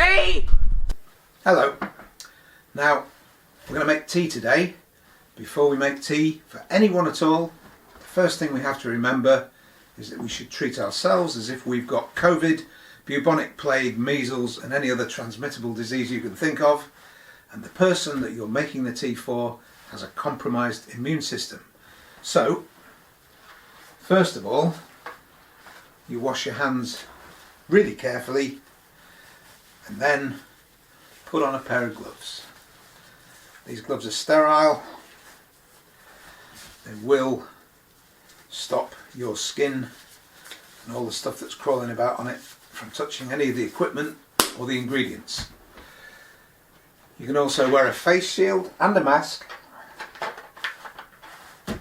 tea! Hello. Now, we're going to make tea today. Before we make tea, for anyone at all, the first thing we have to remember is that we should treat ourselves as if we've got COVID, bubonic plague, measles and any other transmittable disease you can think of, and the person that you're making the tea for has a compromised immune system. So, first of all, you wash your hands really carefully and then put on a pair of gloves. These gloves are sterile. They will stop your skin and all the stuff that's crawling about on it from touching any of the equipment or the ingredients. You can also wear a face shield and a mask,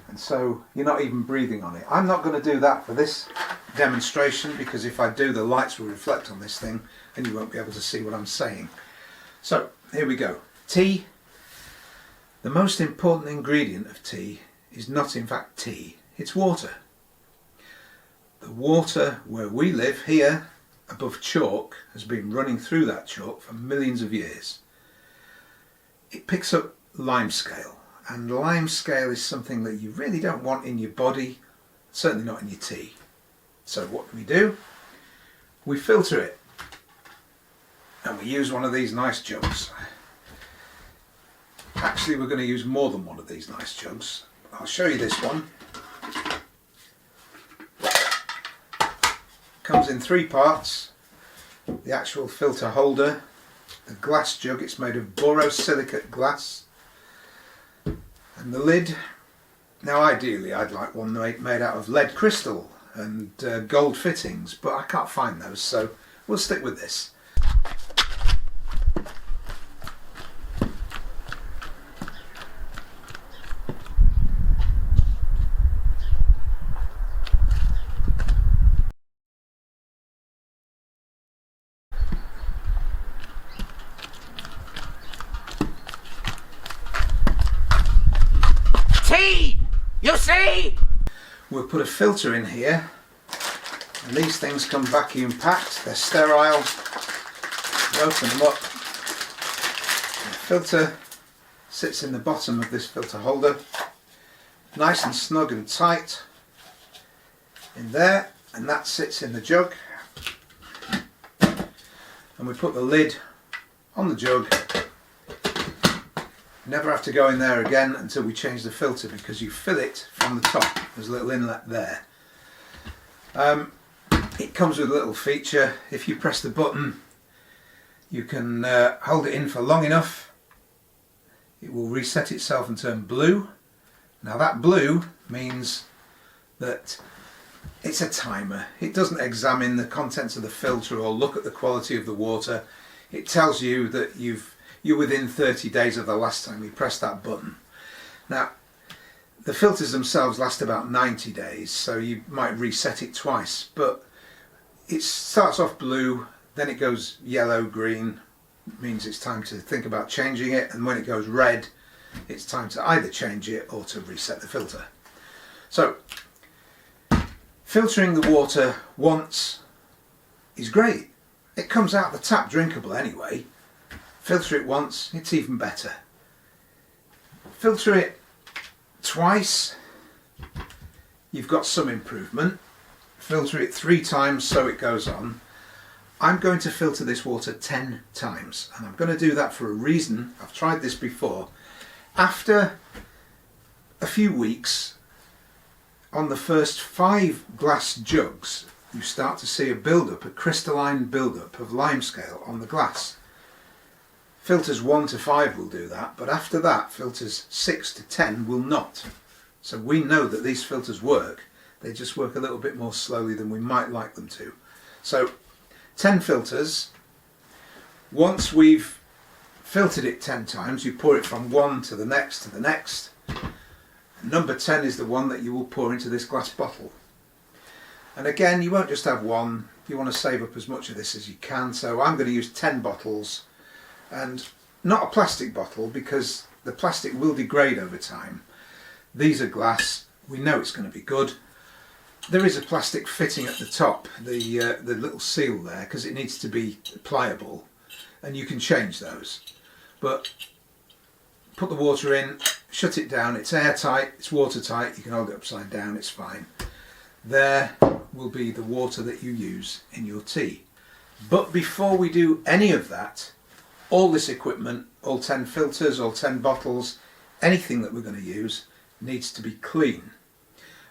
and so you're not even breathing on it. I'm not going to do that for this demonstration because if I do, the lights will reflect on this thing and you won't be able to see what I'm saying. So here we go. Tea. The most important ingredient of tea is not in fact tea, it's water. The water where we live here above chalk has been running through that chalk for millions of years. It picks up limescale, and limescale is something that you really don't want in your body, certainly not in your tea. So what do? We filter it, and we use one of these nice jugs. Actually, we're going to use more than one of these nice jugs. I'll show you this one. Comes in three parts. The actual filter holder, the glass jug, it's made of borosilicate glass, and the lid. Now ideally I'd like one made out of lead crystal and gold fittings, but I can't find those, so we'll stick with this. Tea! You see? We'll put a filter in here, and these things come vacuum packed, they're sterile. You open them up, the filter sits in the bottom of this filter holder, nice and snug and tight in there, and that sits in the jug, and we put the lid on the jug. Never have to go in there again until we change the filter because you fill it from the top. There's a little inlet there. It comes with a little feature. If you press the button, you can hold it in for long enough. It will reset itself and turn blue. Now that blue means that it's a timer. It doesn't examine the contents of the filter or look at the quality of the water. It tells you that you're within 30 days of the last time you pressed that button. Now, the filters themselves last about 90 days, so you might reset it twice, but it starts off blue, then it goes yellow, green, means it's time to think about changing it, and when it goes red, it's time to either change it or to reset the filter. So, filtering the water once is great. It comes out the tap drinkable anyway. Filter it once, it's even better. Filter it twice, you've got some improvement. Filter it 3 times, so it goes on. I'm going to filter this water 10 times, and I'm going to do that for a reason. I've tried this before. After a few weeks, on the first 5 glass jugs, you start to see a crystalline build-up of limescale on the glass. Filters 1 to 5 will do that, but after that, filters 6 to 10 will not. So we know that these filters work, they just work a little bit more slowly than we might like them to. So 10 filters. Once we've filtered it 10 times, you pour it from one to the next to the next. Number 10 is the one that you will pour into this glass bottle. And again, you won't just have one, you want to save up as much of this as you can, so I'm going to use 10 bottles. And not a plastic bottle because the plastic will degrade over time. These are glass, we know it's going to be good. There is a plastic fitting at the top, the little seal there, because it needs to be pliable. and you can change those. But put the water in, shut it down, it's airtight, it's watertight, you can hold it upside down, it's fine. There will be the water that you use in your tea. But before we do any of that, all this equipment, all 10 filters, all 10 bottles, anything that we're going to use needs to be clean.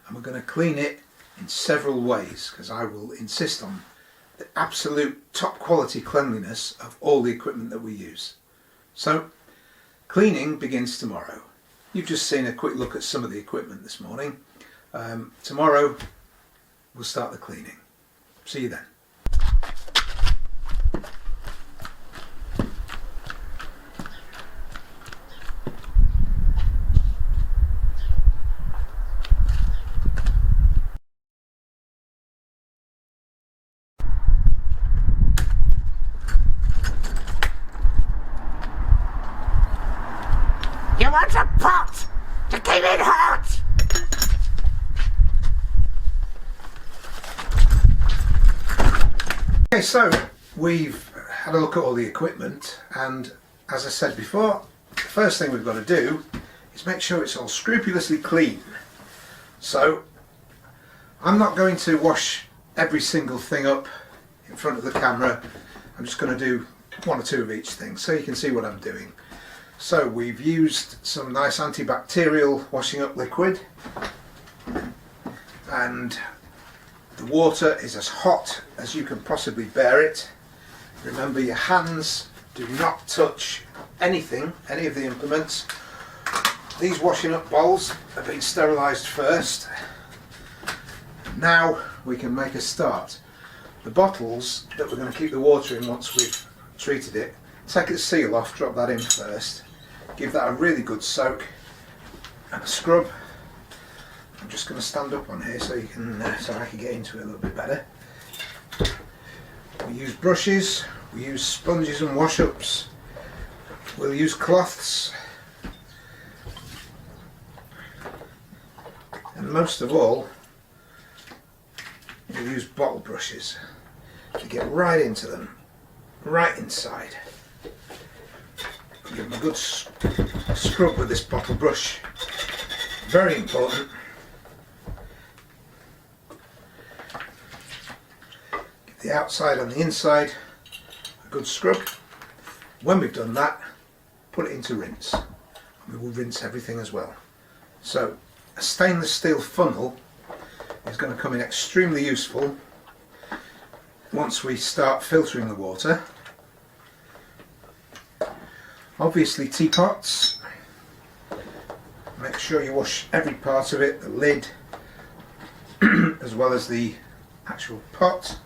And we're going to clean it in several ways, because I will insist on the absolute top quality cleanliness of all the equipment that we use. So cleaning begins tomorrow. You've just seen a quick look at some of the equipment this morning. Tomorrow we'll start the cleaning. See you then. You want a pot to keep it hot? Okay, so we've had a look at all the equipment, and as I said before, the first thing we've got to do is make sure it's all scrupulously clean. So I'm not going to wash every single thing up in front of the camera. I'm just going to do one or two of each thing so you can see what I'm doing. So we've used some nice antibacterial washing up liquid, and the water is as hot as you can possibly bear it. Remember, your hands do not touch anything, any of the implements. These washing up bowls have been sterilised first. Now we can make a start. The bottles that we're going to keep the water in once we've treated it, take the seal off, drop that in first, give that a really good soak and a scrub. I'm just going to stand up on here so you can, so I can get into it a little bit better. We use brushes, we use sponges and wash-ups, we'll use cloths, and most of all we'll use bottle brushes to get right into them, right inside. Give them a good scrub with this bottle brush, very important. Give the outside and the inside a good scrub. When we've done that, put it into rinse, and we will rinse everything as well. So a stainless steel funnel is going to come in extremely useful once we start filtering the water. Obviously teapots, make sure you wash every part of it, the lid as well as the actual pot.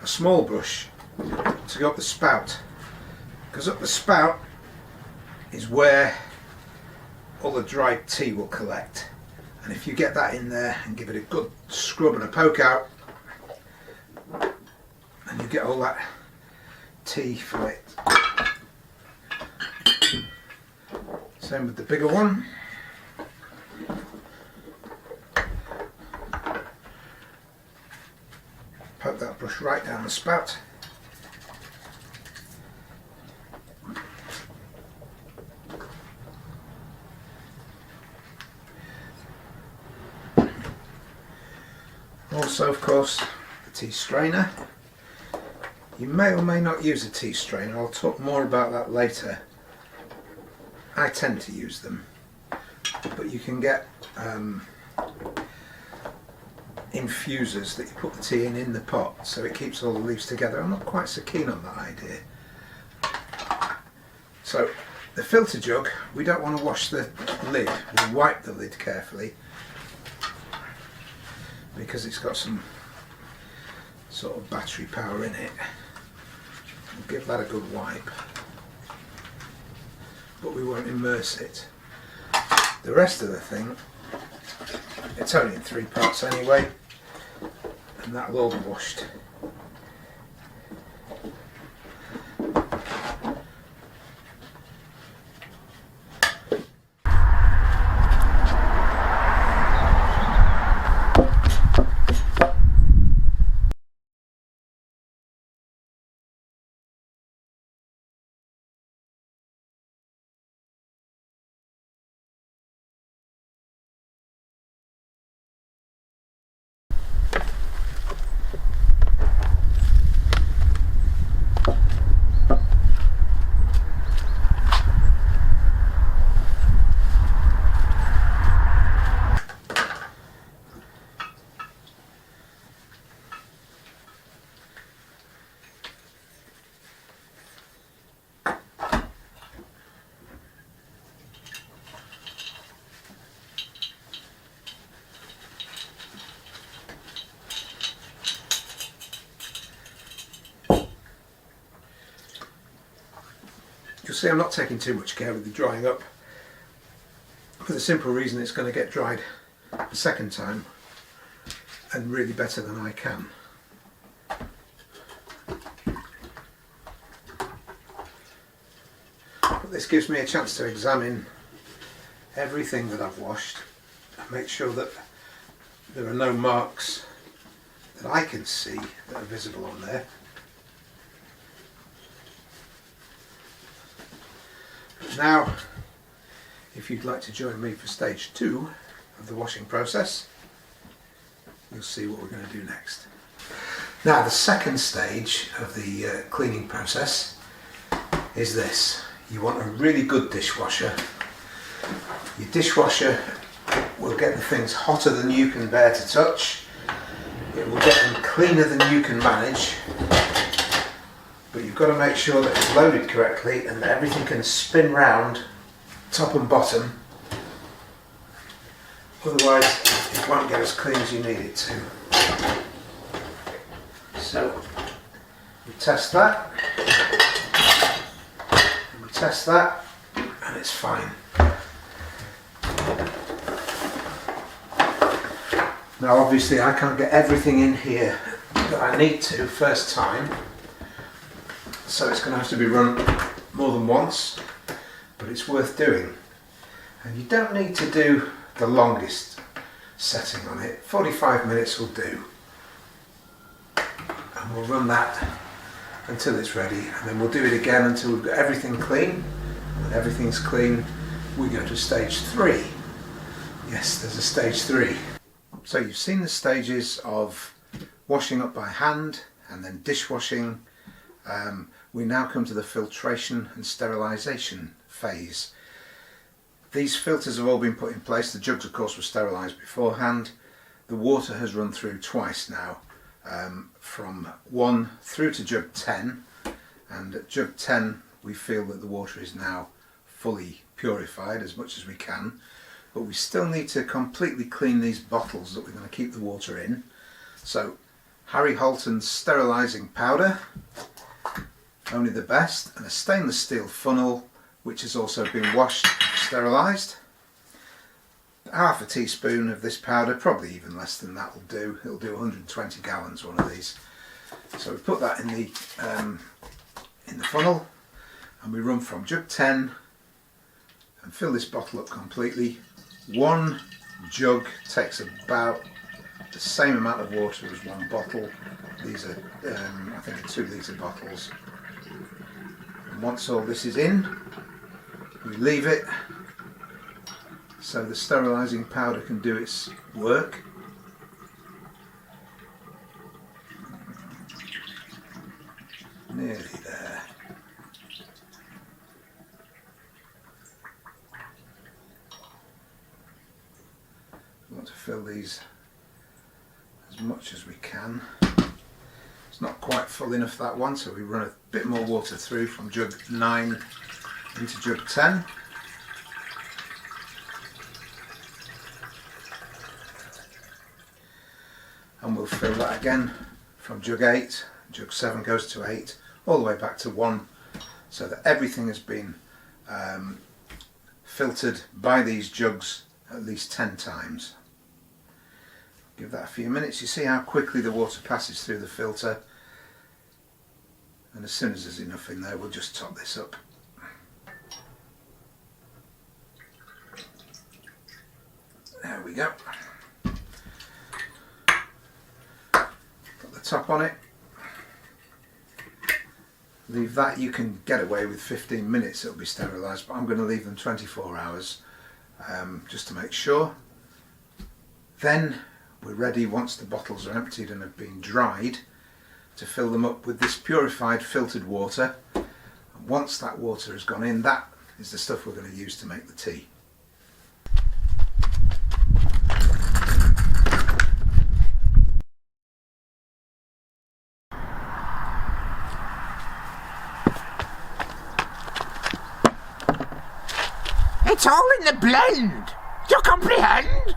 A small brush to go up the spout, because up the spout is where all the dried tea will collect, and if you get that in there and give it a good scrub and a poke out, and you get all that tea from it. Same with the bigger one. Poke that brush right down the spout. Also, of course, the tea strainer. You may or may not use a tea strainer. I'll talk more about that later. I tend to use them, but you can get infusers that you put the tea in the pot so it keeps all the leaves together. I'm not quite so keen on that idea. So the filter jug, we don't want to wash the lid. We'll wipe the lid carefully because it's got some sort of battery power in it. We'll give that a good wipe, but we won't immerse it. The rest of the thing, it's only in 3 parts anyway, and that'll all be washed. see I'm not taking too much care with the drying up, for the simple reason it's going to get dried a second time and really better than I can. But this gives me a chance to examine everything that I've washed and make sure that there are no marks that I can see that are visible on there. Now, if you'd like to join me for stage 2 of the washing process, you'll see what we're going to do next. Now, the second stage of the cleaning process is this. You want a really good dishwasher. Your dishwasher will get the things hotter than you can bear to touch. It will get them cleaner than you can manage. But you've got to make sure that it's loaded correctly and that everything can spin round top and bottom. Otherwise it won't get as clean as you need it to. So we test that, and we test that, and it's fine. Now obviously I can't get everything in here that I need to first time, so it's going to have to be run more than once, but it's worth doing. And you don't need to do the longest setting on it. 45 minutes will do. And we'll run that until it's ready, and then we'll do it again until we've got everything clean. When everything's clean, we go to stage 3. Yes, there's a stage 3. So you've seen the stages of washing up by hand and then dishwashing. We now come to the filtration and sterilisation phase. These filters have all been put in place. The jugs of course were sterilised beforehand. The water has run through twice now, from 1 through to jug 10, and at jug 10 we feel that the water is now fully purified as much as we can, but we still need to completely clean these bottles that we're going to keep the water in. So Harry Holton's sterilising powder, only the best, and a stainless steel funnel which has also been washed, sterilised. Half a teaspoon of this powder, probably even less than that will do. It'll do 120 gallons, one of these. So we put that in the funnel, and we run from jug 10 and fill this bottle up completely. One jug takes about the same amount of water as one bottle. These are, I think, 2 litre bottles. And once all this is in, we leave it so the sterilising powder can do its work. Nearly there. We want to fill these as much as we can. It's not quite full enough, that one, so we run a bit more water through from jug 9 into jug 10. And we'll fill that again from jug 8, jug 7 goes to 8, all the way back to 1, so that everything has been filtered by these jugs at least 10 times. Give that a few minutes. You see how quickly the water passes through the filter, and as soon as there's enough in there, we'll just top this up. There we go. Put the top on it. Leave that. You can get away with 15 minutes, it'll be sterilised, but I'm going to leave them 24 hours just to make sure. Then we're ready, once the bottles are emptied and have been dried, to fill them up with this purified filtered water. And once that water has gone in, that is the stuff we're going to use to make the tea. It's all in the blend. Do you comprehend?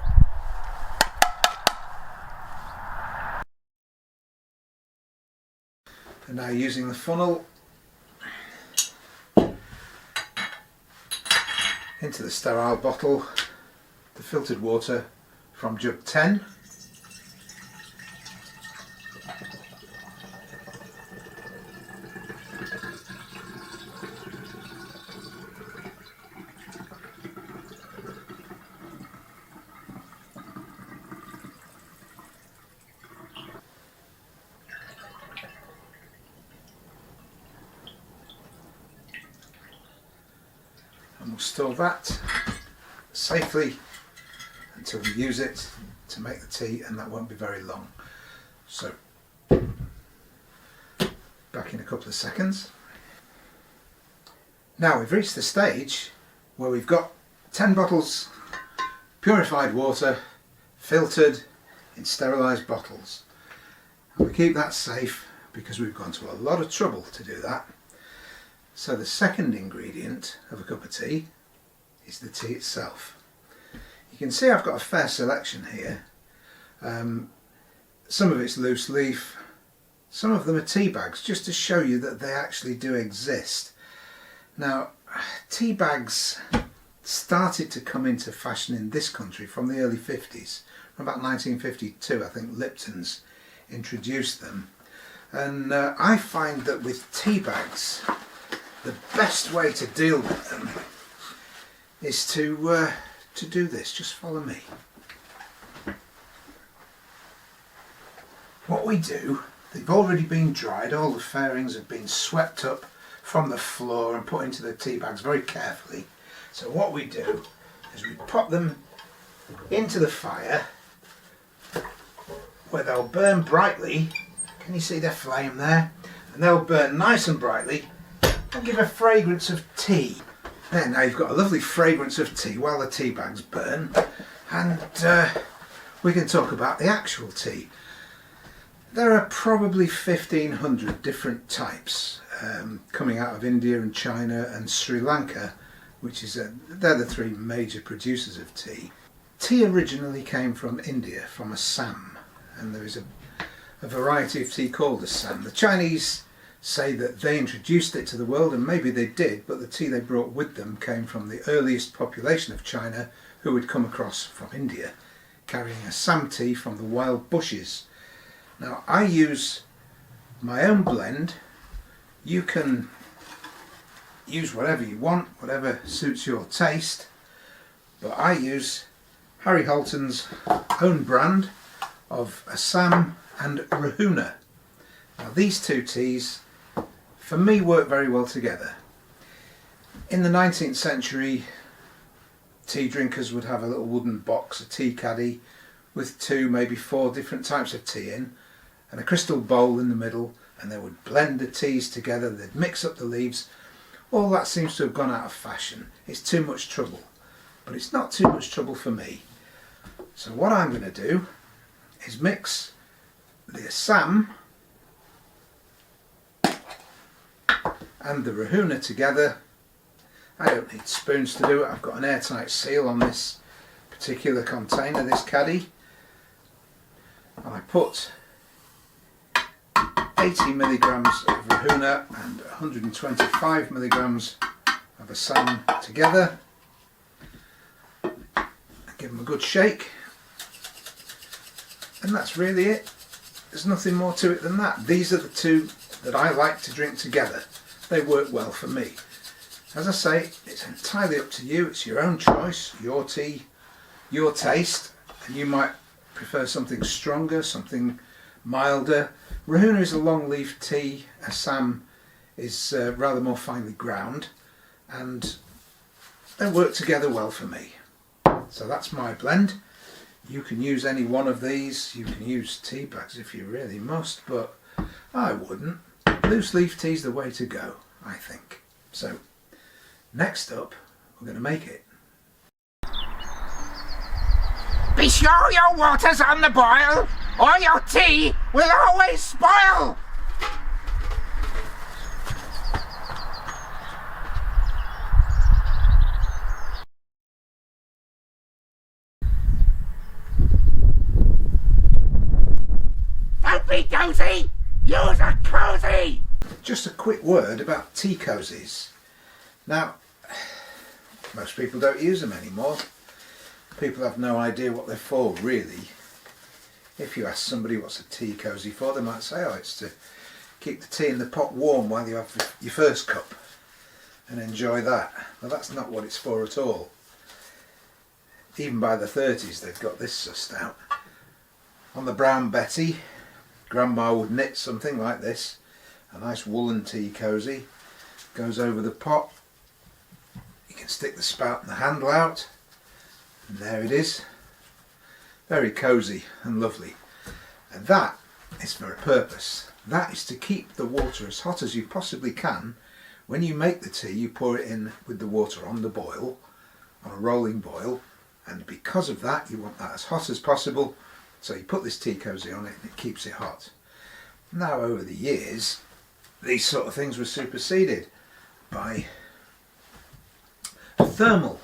And now, using the funnel, into the sterile bottle the filtered water from jug 10. And we'll store that safely until we use it to make the tea, and that won't be very long. So, back in a couple of seconds. Now we've reached the stage where we've got 10 bottles purified water filtered in sterilised bottles. And we keep that safe because we've gone to a lot of trouble to do that. So the second ingredient of a cup of tea is the tea itself. You can see I've got a fair selection here. Some of it's loose leaf, some of them are tea bags, just to show you that they actually do exist. Now, tea bags started to come into fashion in this country from the early 50s. From about 1952, I think Lipton's introduced them. And I find that with tea bags, the best way to deal with them is to do this. Just follow me. What we do, they've already been dried, all the fairings have been swept up from the floor and put into the tea bags very carefully. So what we do is we pop them into the fire where they'll burn brightly. Can you see the flame there? And they'll burn nice and brightly and give a fragrance of tea. There, now you've got a lovely fragrance of tea while the tea bags burn, and we can talk about the actual tea. There are probably 1,500 different types coming out of India and China and Sri Lanka, which is they're the three major producers of tea. Tea originally came from India, from Assam, and there is a variety of tea called Assam. The Chinese say that they introduced it to the world, and maybe they did, but the tea they brought with them came from the earliest population of China who had come across from India, carrying Assam tea from the wild bushes. Now, I use my own blend. You can use whatever you want, whatever suits your taste, but I use Harry Holton's own brand of Assam and Rahuna. Now, these two teas for me work very well together. In the 19th century, tea drinkers would have a little wooden box, a tea caddy, with 2, maybe 4 different types of tea in, and a crystal bowl in the middle, and they would blend the teas together, they'd mix up the leaves. All that seems to have gone out of fashion. It's too much trouble, but it's not too much trouble for me. So what I'm going to do is mix the Assam and the Rahuna together. I don't need spoons to do it. I've got an airtight seal on this particular container, this caddy, and I put 80 milligrams of Rahuna and 125 milligrams of Assam together and give them a good shake, and that's really it. There's nothing more to it than that. These are the two that I like to drink together. They work well for me. As I say, it's entirely up to you. It's your own choice, your tea, your taste, and you might prefer something stronger, something milder. Rahuna is a long leaf tea. Assam is rather more finely ground, and they work together well for me. So that's my blend. You can use any one of these. You can use tea bags if you really must, but I wouldn't. Loose leaf tea's the way to go, I think. So next up, we're going to make it. Be sure your water's on the boil, or your tea will always spoil. Don't be dozy, use a cosy. Just a quick word about tea cosies. Now, Most people don't use them anymore. People have no idea what they're for, really. If you ask somebody what's a tea cosy for, they might say, oh, it's to keep the tea in the pot warm while you have your first cup and enjoy that. Well, that's not what it's for at all. Even by the 30s they've got this sussed out. On the Brown Betty, Grandma would knit something like this, a nice woolen tea cosy, goes over the pot. You can stick the spout and the handle out, and there it is. Very cosy and lovely. And that is for a purpose. That is to keep the water as hot as you possibly can. When you make the tea, you pour it in with the water on the boil, on a rolling boil, and because of that you want that as hot as possible, so you put this tea cosy on it and it keeps it hot. Now over the years these sort of things were superseded by a thermal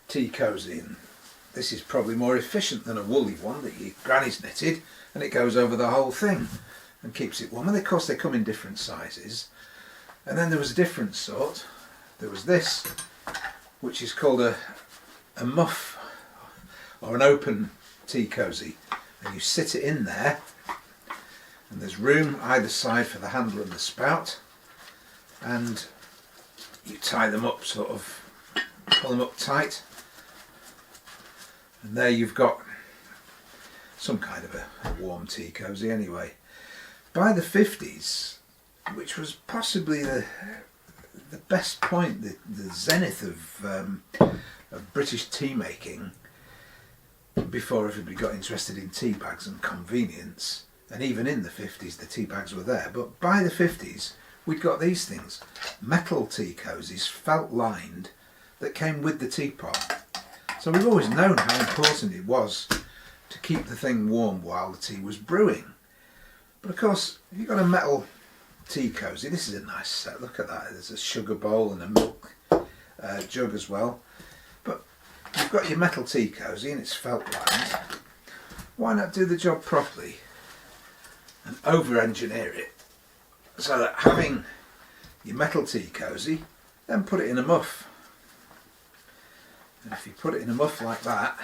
tea cosy, and this is probably more efficient than a woolly one that your granny's knitted, and it goes over the whole thing and keeps it warm. And of course they come in different sizes. And then there was a different sort. There was this, which is called a muff or an open tea cosy, and you sit it in there and there's room either side for the handle and the spout, and you tie them up, sort of pull them up tight, and there you've got some kind of a warm tea cosy anyway. By the 50s, which was possibly the best point, the zenith of British tea making, before everybody got interested in tea bags and convenience, and even in the 50s the tea bags were there, but by the 50s we'd got these things, metal tea cosies, felt lined, that came with the teapot. So we've always known how important it was to keep the thing warm while the tea was brewing. But of course, if you've got a metal tea cosy, this is a nice set, look at that, there's a sugar bowl and a milk jug as well. But you've got your metal tea cosy and it's felt lined. Why not do the job properly and over-engineer it so that having your metal tea cosy, then put it in a muff. And if you put it in a muff like that,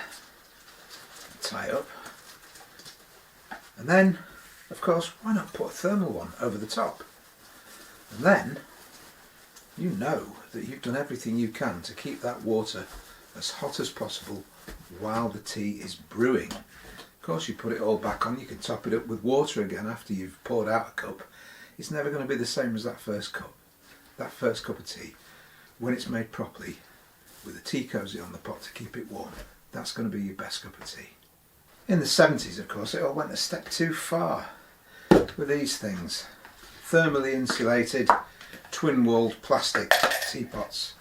tie up, and then of course why not put a thermal one over the top, and then you know that you've done everything you can to keep that water as hot as possible while the tea is brewing. Of course you put it all back on, you can top it up with water again after you've poured out a cup. It's never going to be the same as that first cup. That first cup of tea, when it's made properly with a tea cosy on the pot to keep it warm, that's going to be your best cup of tea. In the 70s, of course, it all went a step too far with these things. Thermally insulated, twin-walled plastic teapots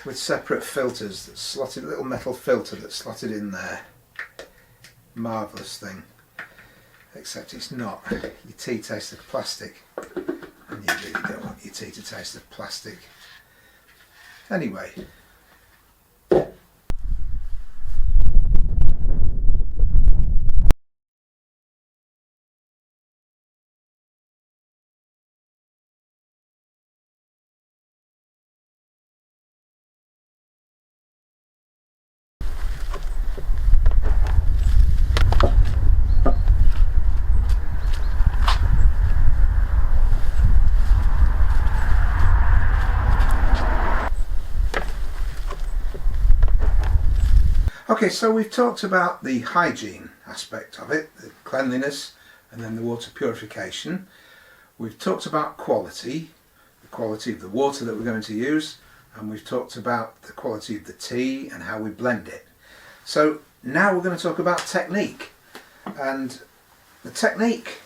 with separate filters, that slotted, little metal filter that's slotted in there. Marvellous thing. Except it's not. Your tea tastes of plastic, and you really don't want your tea to taste of plastic. Anyway. Okay, so we've talked about the hygiene aspect of it, the cleanliness, and then the water purification. We've talked about quality, the quality of the water that we're going to use, and we've talked about the quality of the tea and how we blend it. So now we're going to talk about technique. And the technique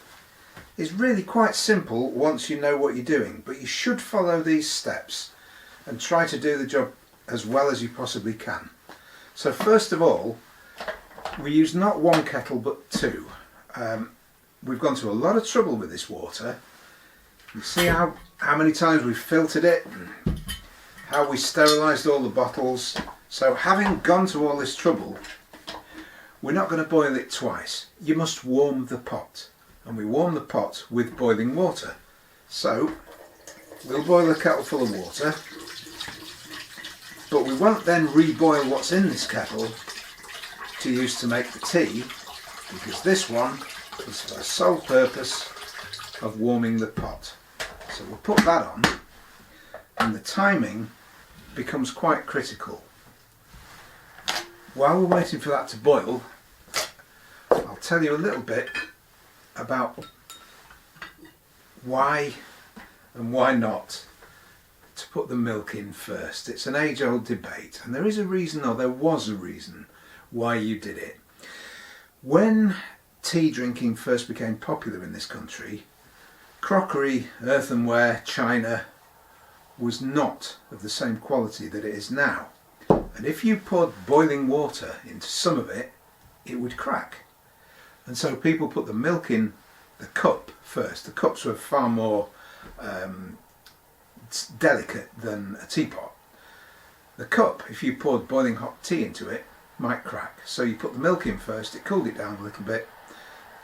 is really quite simple once you know what you're doing, but you should follow these steps and try to do the job as well as you possibly can. So first of all, we use not one kettle but two. We've gone to a lot of trouble with this water. You see how many times we've filtered it, and how we sterilised all the bottles. So having gone to all this trouble, we're not going to boil it twice. You must warm the pot, and we warm the pot with boiling water. So we'll boil a kettle full of water. But we won't then reboil what's in this kettle to use to make the tea, because this one is for the sole purpose of warming the pot. So we'll put that on, and the timing becomes quite critical. While we're waiting for that to boil, I'll tell you a little bit about why and why not to put the milk in first. It's an age-old debate, and there is a reason, or there was a reason, why you did it. When tea drinking first became popular in this country, crockery, earthenware, china was not of the same quality that it is now. And if you poured boiling water into some of it, it would crack. And so people put the milk in the cup first. The cups were far more delicate than a teapot. The cup, if you poured boiling hot tea into it, might crack. So you put the milk in first, it cooled it down a little bit,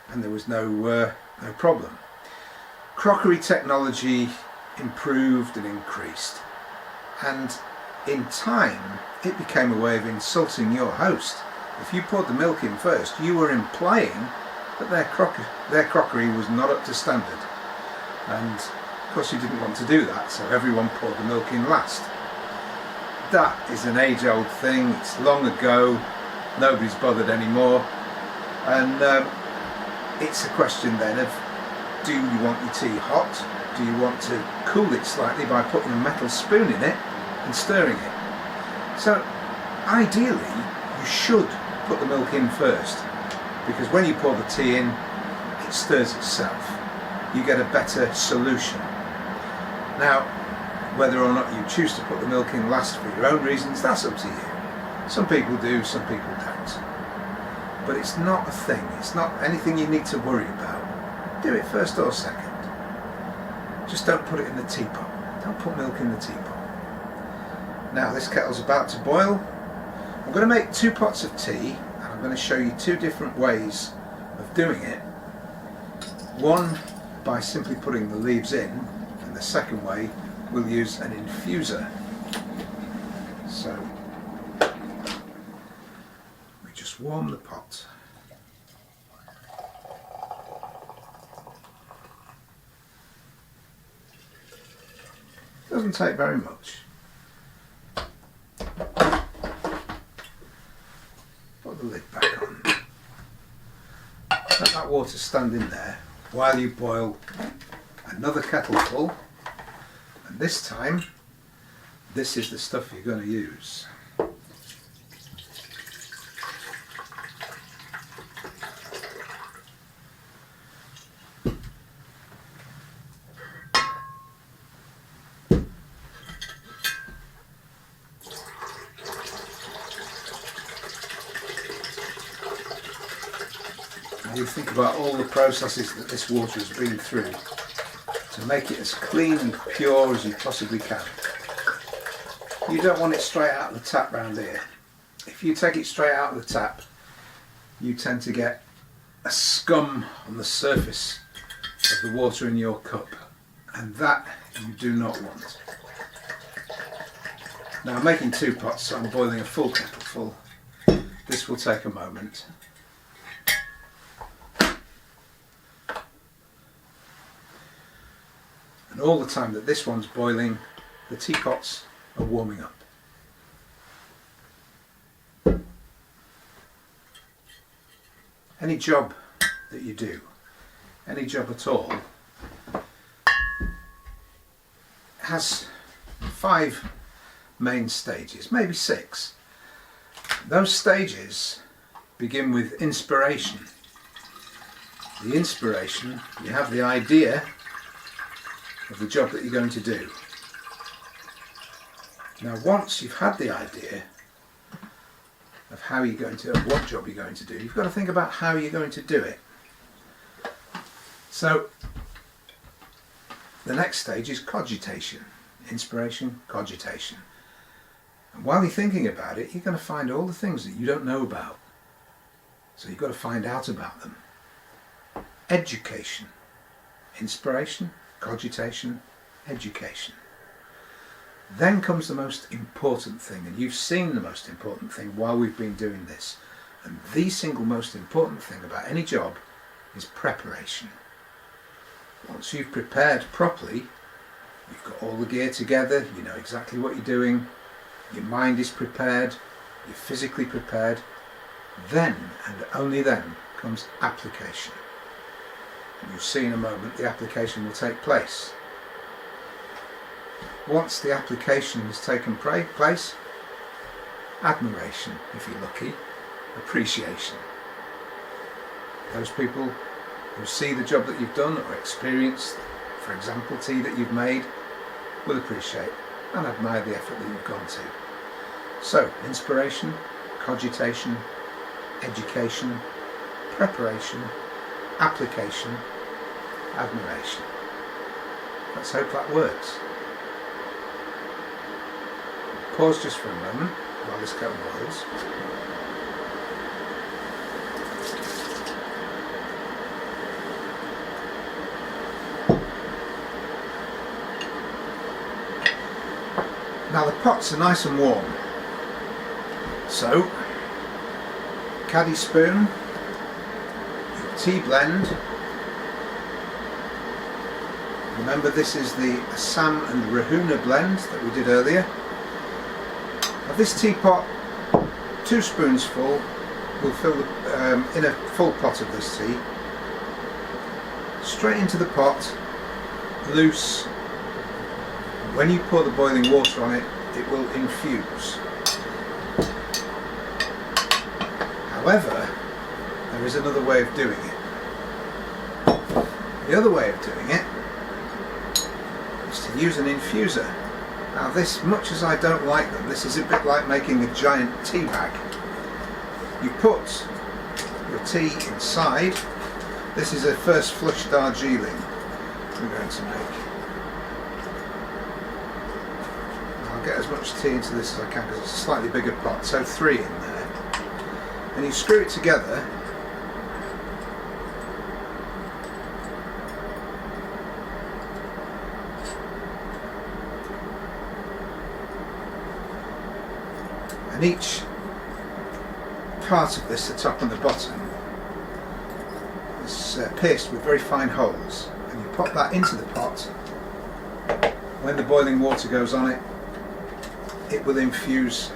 and there was no problem. Crockery technology improved and increased, and in time it became a way of insulting your host. If you poured the milk in first, you were implying that their crockery was not up to standard, and of course you didn't want to do that, so everyone poured the milk in last. That is an age-old thing. It's long ago, nobody's bothered anymore, and it's a question then of, do you want your tea hot? Do you want to cool it slightly by putting a metal spoon in it and stirring it? So ideally you should put the milk in first, because when you pour the tea in, it stirs itself. You get a better solution. Now, whether or not you choose to put the milk in last for your own reasons, that's up to you. Some people do, some people don't. But it's not a thing. It's not anything you need to worry about. Do it first or second. Just don't put it in the teapot. Don't put milk in the teapot. Now this kettle's about to boil. I'm going to make 2 pots of tea, and I'm going to show you 2 different ways of doing it. One by simply putting the leaves in, and the second way we'll use an infuser. So we just warm the pot. Doesn't take very much. Put the lid back on. Let that water stand in there while you boil another kettle full. And this time, this is the stuff you're going to use. You think about all the processes that this water has been through to make it as clean and pure as you possibly can. You don't want it straight out of the tap round here. If you take it straight out of the tap, you tend to get a scum on the surface of the water in your cup, and that you do not want. Now I'm making 2 pots, so I'm boiling a full kettle full. This will take a moment. And all the time that this one's boiling, the teapots are warming up. Any job that you do, any job at all, has 5 main stages, maybe 6. Those stages begin with inspiration. The inspiration, you have the idea of the job that you're going to do. Now once you've had the idea of how you're going to, of what job you're going to do, you've got to think about how you're going to do it. So the next stage is cogitation. Inspiration, cogitation. And while you're thinking about it, you're going to find all the things that you don't know about. So you've got to find out about them. Education. Inspiration, cogitation, education. Then comes the most important thing, and you've seen the most important thing while we've been doing this. And the single most important thing about any job is preparation. Once you've prepared properly, you've got all the gear together, you know exactly what you're doing, your mind is prepared, you're physically prepared, then and only then comes application. And you'll see in a moment the application will take place. Once the application has taken place, admiration, if you're lucky, appreciation. Those people who see the job that you've done or experience, for example, tea that you've made, will appreciate and admire the effort that you've gone to. So, inspiration, cogitation, education, preparation, application, admiration. Let's hope that works. Pause just for a moment while this kettle boils. Now the pots are nice and warm, so caddy spoon, your tea blend. Remember, this is the Assam and Rahuna blend that we did earlier. Of this teapot, 2 spoons full will fill in a full pot of this tea. Straight into the pot, loose. When you pour the boiling water on it, it will infuse. However, there is another way of doing it. The other way of doing it is to use an infuser. Now this, much as I don't like them, this is a bit like making a giant tea bag. You put your tea inside. This is a first flush Darjeeling we're going to make. I'll get as much tea into this as I can because it's a slightly bigger pot, so 3 in there. And you screw it together. And each part of this, the top and the bottom, is pierced with very fine holes, and you pop that into the pot. When the boiling water goes on it, it will infuse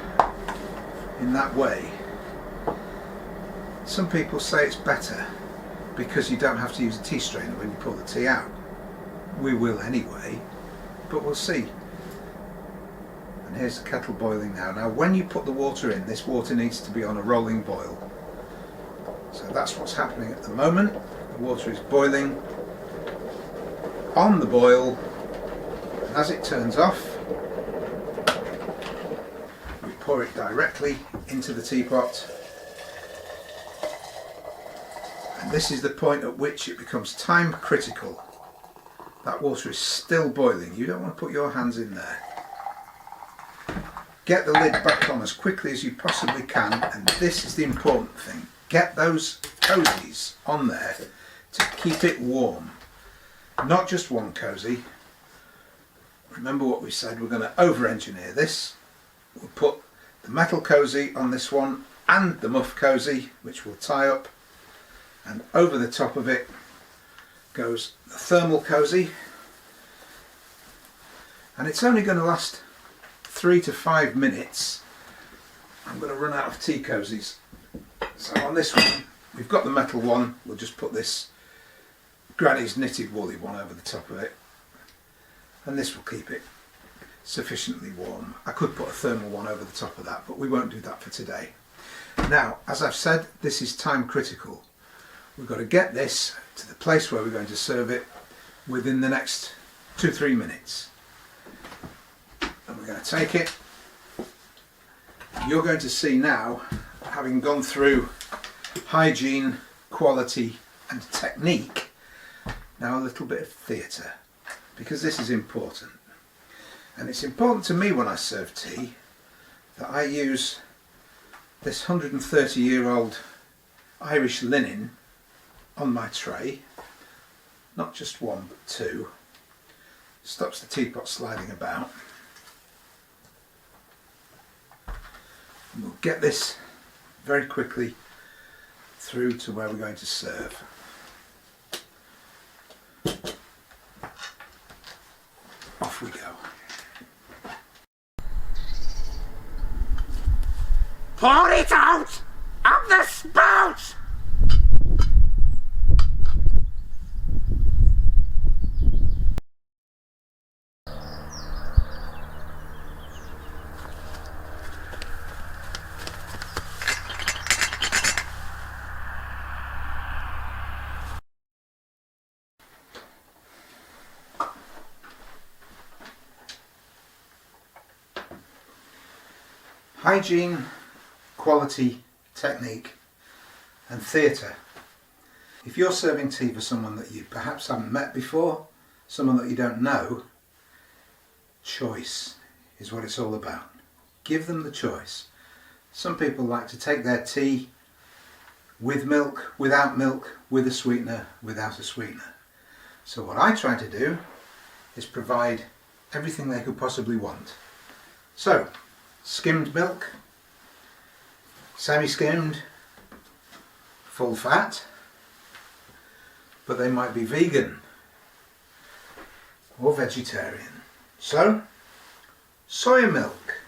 in that way. Some people say it's better because you don't have to use a tea strainer when you pour the tea out. We will anyway, but we'll see. And here's the kettle boiling now. Now when you put the water in, this water needs to be on a rolling boil. So that's what's happening at the moment. The water is boiling on the boil, and as it turns off, we pour it directly into the teapot. And this is the point at which it becomes time critical. That water is still boiling. You don't want to put your hands in there. Get the lid back on as quickly as you possibly can, and this is the important thing. Get those cozies on there to keep it warm. Not just one cozy. Remember what we said, we're going to over-engineer this. We'll put the metal cozy on this one and the muff cozy, which we'll tie up, and over the top of it goes the thermal cozy, and it's only going to last 3 to 5 minutes. I'm going to run out of tea cozies. So on this one, we've got the metal one, we'll just put this Granny's knitted woolly one over the top of it, and this will keep it sufficiently warm. I could put a thermal one over the top of that, but we won't do that for today. Now, as I've said, this is time critical. We've got to get this to the place where we're going to serve it within the next 2-3 minutes. And we're going to take it. You're going to see now, having gone through hygiene, quality and technique, now a little bit of theatre, because this is important. And it's important to me when I serve tea that I use this 130-year-old Irish linen on my tray, not just one but 2. Stops the teapot sliding about. We'll get this very quickly through to where we're going to serve. Off we go. Pour it out of the spout! Hygiene, quality, technique and theatre. If you're serving tea for someone that you perhaps haven't met before, someone that you don't know, choice is what it's all about. Give them the choice. Some people like to take their tea with milk, without milk, with a sweetener, without a sweetener. So what I try to do is provide everything they could possibly want. So, skimmed milk, semi-skimmed, full fat, but they might be vegan or vegetarian. So, soy milk,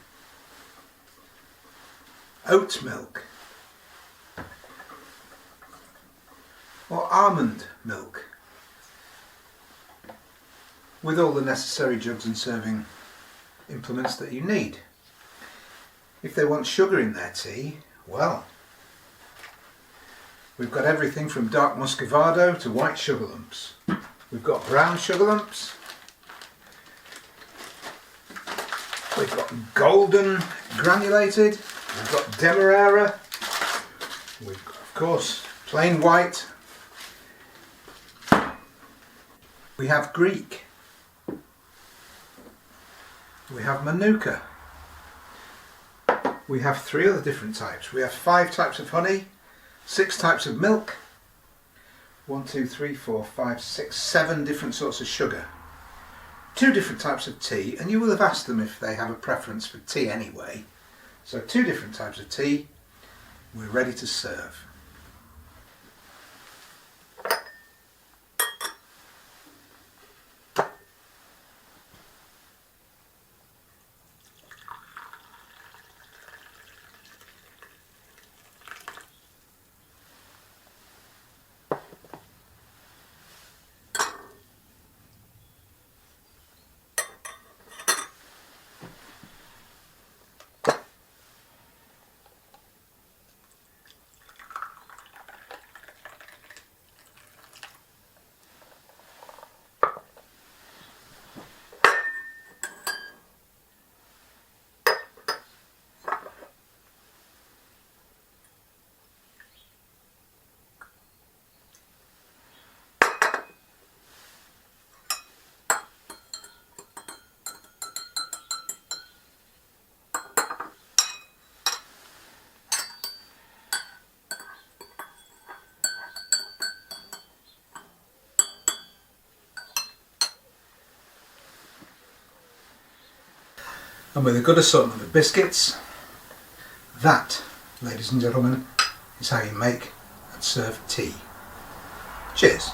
oat milk, or almond milk, with all the necessary jugs and serving implements that you need. If they want sugar in their tea, well, we've got everything from dark muscovado to white sugar lumps. We've got brown sugar lumps. We've got golden granulated. We've got demerara. We've got, of course, plain white. We have Greek. We have Manuka. We have 3 other different types. We have 5 types of honey, 6 types of milk, 1, 2, 3, 4, 5, 6, 7 different sorts of sugar, 2 different types of tea, and you will have asked them if they have a preference for tea anyway. So 2 different types of tea, we're ready to serve. And with a good assortment of biscuits, that, ladies and gentlemen, is how you make and serve tea. Cheers.